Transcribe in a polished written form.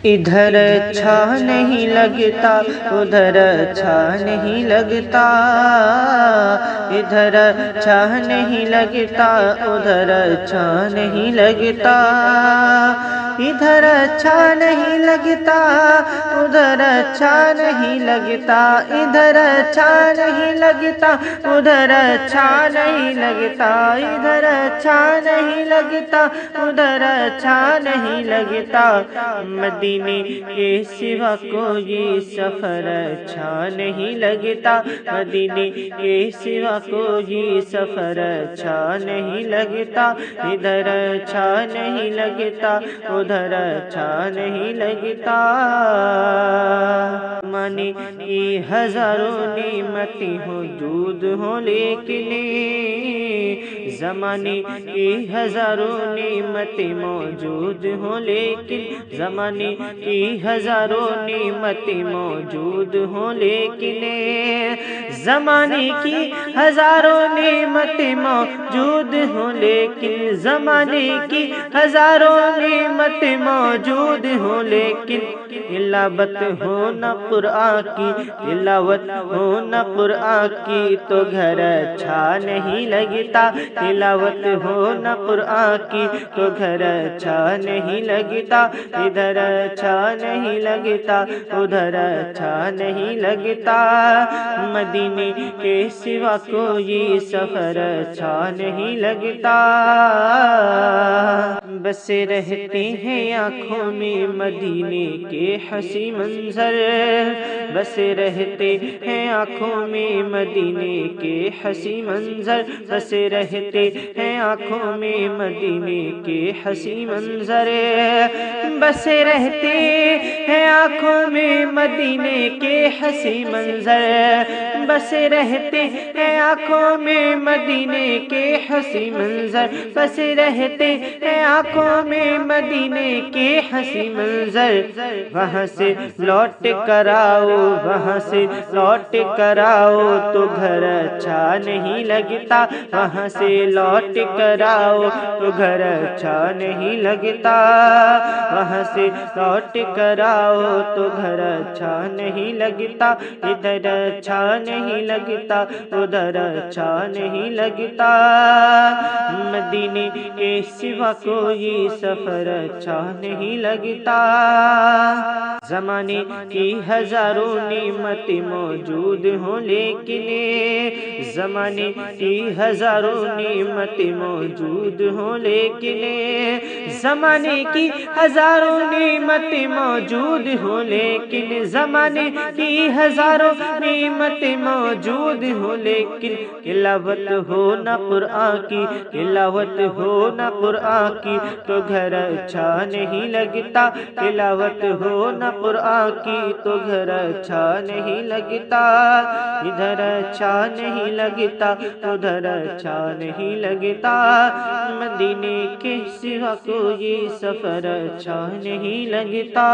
ادھر اچھا نہیں لگتا ادھر اچھا نہیں لگتا، ادھر اچھا نہیں لگتا ادھر اچھا نہیں لگتا، ادھر اچھا نہیں لگتا ادھر اچھا نہیں لگتا، ادھر اچھا نہیں لگتا ادھر اچھا نہیں لگتا، ادھر اچھا نہیں لگتا ادھر اچھا نہیں لگتا، مدینے کے سوا کوئی سفر اچھا نہیں لگتا، مدینے کے سوا کوئی سفر اچھا نہیں لگتا، ادھر اچھا نہیں لگتا ادھر اچھا نہیں لگتا، زمانے کی ہزاروں نعمتیں موجود ہوں لیکن زمانے کی ہزاروں نعمتیں موجود ہوں لیکن زمانے کی ہزاروں نعمتیں موجود ہوں لیکن زمانے کی ہزاروں نعمتیں موجود ہوں لیکن زمانے کی ہزاروں نعمتیں موجود ہوں لیکن تلاوت ہو نہ قرآن کی، تلاوت ہو نہ قرآن کی تو گھر اچھا نہیں لگتا، تلاوت ہو نہ قرآن کی تو گھر اچھا نہیں لگتا، ادھر اچھا نہیں لگتا ادھر اچھا نہیں لگتا، مدینے کے سوا کوئی سفر اچھا نہیں لگتا، بسے رہتے ہیں آنکھوں میں مدینے کے حسین منظر، بسے رہتے ہیں آنکھوں میں مدینے کے حسین منظر، بسے رہتے ہیں آنکھوں میں مدینے کے حسین منظر، بسے رہتے ہیں آنکھوں میں مدینے کے حسین منظر، بسے رہتے ہیں آنکھوں میں مدینے کے حسین منظر، بسے رہتے ہیں آنکھوں میں مدینے کے حسین منظر، وہاں سے لوٹ کر آؤ وہاں سے لوٹ کر آؤ تو گھر اچھا نہیں لگتا، وہاں سے لوٹ کر آؤ تو گھر اچھا نہیں لگتا، وہاں سے لوٹ کر آؤ تو گھر اچھا نہیں لگتا، ادھر اچھا نہیں لگتا ادھر اچھا نہیں لگتا، مدینے کے سوا کوئی سفر اچھا نہیں لگتا، زمانے کی ہزاروں نعمتیں موجود ہوں لیکن زمانے کی ہزاروں نعمتیں موجود ہوں لیکن زمانے کی ہزاروں نعمتیں موجود ہوں لیکن زمانے کی ہزاروں نعمتیں موجود ہوں لیکن تلاوت ہو نہ قرآن کی، تلاوت ہو نہ قرآن کی تو گھر اچھا نہیں لگتا، تلاوت ہو نہ قرآن کی تو گھر اچھا نہیں لگتا، ادھر اچھا نہیں لگتا ادھر اچھا نہیں لگتا، مدینے کے سوا کوئی سفر اچھا نہیں لگتا۔